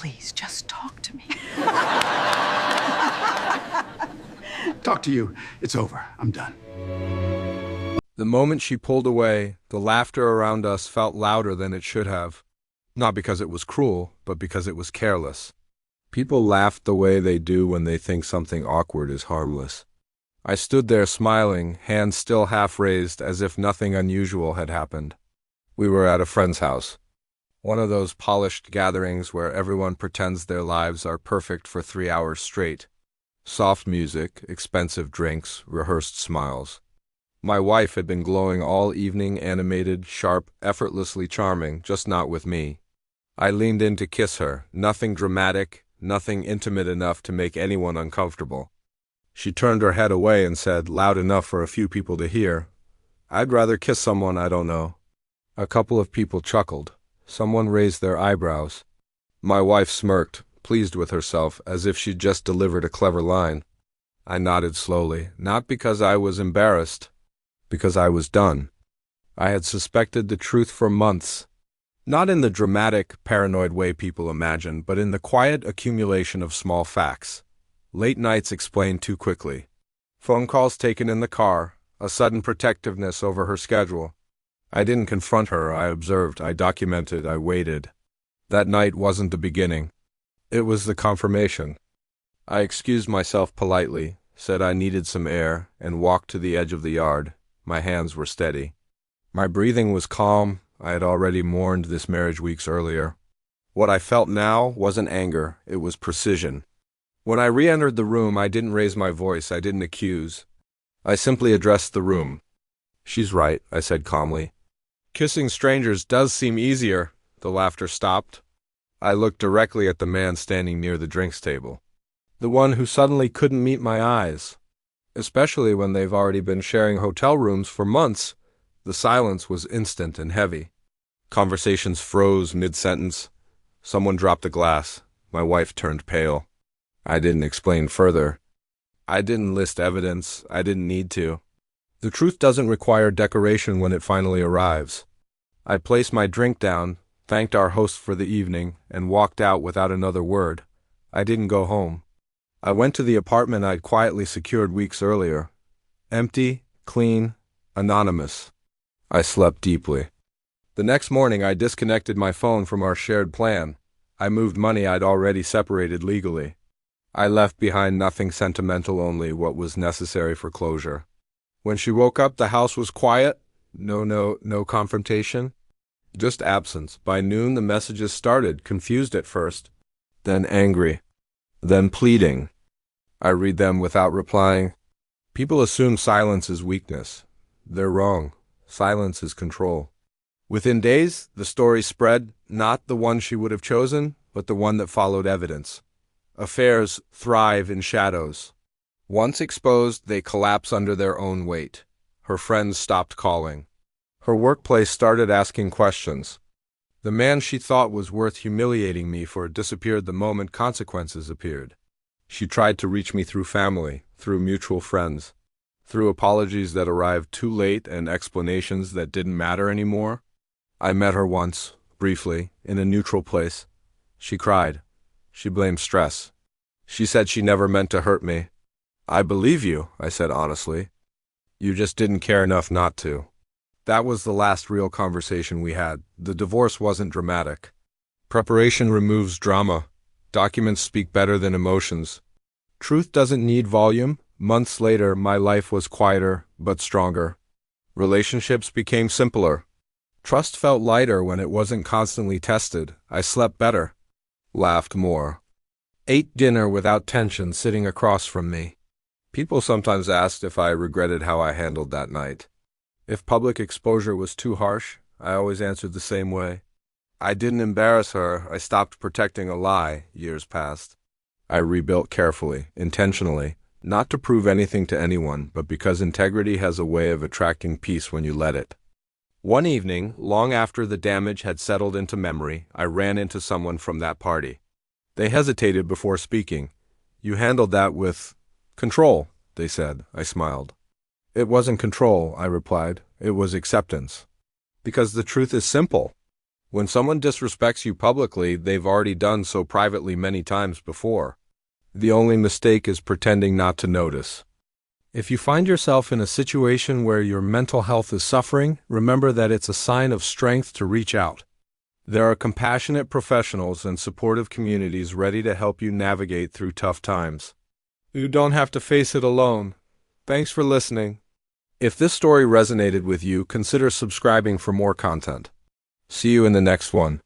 Please, just talk to me. Talk to you. It's over. I'm done. The moment she pulled away, the laughter around us felt louder than it should have. Not because it was cruel, but because it was careless. People laughed the way they do when they think something awkward is harmless. I stood there smiling, hands still half raised as if nothing unusual had happened. We were at a friend's house. One of those polished gatherings where everyone pretends their lives are perfect for 3 hours straight. Soft music, expensive drinks, rehearsed smiles. My wife had been glowing all evening, animated, sharp, effortlessly charming, just not with me. I leaned in to kiss her, nothing dramatic, nothing intimate enough to make anyone uncomfortable. She turned her head away and said, loud enough for a few people to hear, "I'd rather kiss someone I don't know." A couple of people chuckled. Someone raised their eyebrows. My wife smirked, pleased with herself, as if she'd just delivered a clever line. I nodded slowly, not because I was embarrassed, because I was done. I had suspected the truth for months. Not in the dramatic, paranoid way people imagine, but in the quiet accumulation of small facts. Late nights explained too quickly. Phone calls taken in the car, a sudden protectiveness over her schedule. I didn't confront her, I observed, I documented, I waited. That night wasn't the beginning. It was the confirmation. I excused myself politely, said I needed some air, and walked to the edge of the yard. My hands were steady. My breathing was calm. I had already mourned this marriage weeks earlier. What I felt now wasn't anger, it was precision. When I re-entered the room, I didn't raise my voice, I didn't accuse. I simply addressed the room. "She's right," I said calmly. "Kissing strangers does seem easier." The laughter stopped. I looked directly at the man standing near the drinks table. The one who suddenly couldn't meet my eyes. Especially when they've already been sharing hotel rooms for months. The silence was instant and heavy. Conversations froze mid-sentence. Someone dropped a glass. My wife turned pale. I didn't explain further. I didn't list evidence. I didn't need to. The truth doesn't require decoration when it finally arrives. I placed my drink down, thanked our host for the evening, and walked out without another word. I didn't go home. I went to the apartment I'd quietly secured weeks earlier. Empty, clean, anonymous. I slept deeply. The next morning I disconnected my phone from our shared plan. I moved money I'd already separated legally. I left behind nothing sentimental, only what was necessary for closure. When she woke up, the house was quiet. No confrontation. Just absence. By noon, the messages started, confused at first, then angry, then pleading. I read them without replying. People assume silence is weakness. They're wrong. Silence is control. Within days, the story spread, not the one she would have chosen, but the one that followed evidence. Affairs thrive in shadows. Once exposed, they collapse under their own weight. Her friends stopped calling. Her workplace started asking questions. The man she thought was worth humiliating me for disappeared the moment consequences appeared. She tried to reach me through family, through mutual friends, through apologies that arrived too late and explanations that didn't matter anymore. I met her once, briefly, in a neutral place. She cried. She blamed stress. She said she never meant to hurt me. "I believe you," I said honestly. "You just didn't care enough not to." That was the last real conversation we had. The divorce wasn't dramatic. Preparation removes drama. Documents speak better than emotions. Truth doesn't need volume. Months later, my life was quieter, but stronger. Relationships became simpler. Trust felt lighter when it wasn't constantly tested. I slept better. Laughed more. Ate dinner without tension sitting across from me. People sometimes asked if I regretted how I handled that night. If public exposure was too harsh, I always answered the same way. I didn't embarrass her. I stopped protecting a lie. Years passed. I rebuilt carefully, intentionally, not to prove anything to anyone, but because integrity has a way of attracting peace when you let it. One evening, long after the damage had settled into memory, I ran into someone from that party. They hesitated before speaking. "You handled that with control," they said. I smiled. "It wasn't control," I replied. "It was acceptance. Because the truth is simple. When someone disrespects you publicly, they've already done so privately many times before. The only mistake is pretending not to notice. If you find yourself in a situation where your mental health is suffering, remember that it's a sign of strength to reach out. There are compassionate professionals and supportive communities ready to help you navigate through tough times. You don't have to face it alone. Thanks for listening. If this story resonated with you, consider subscribing for more content. See you in the next one.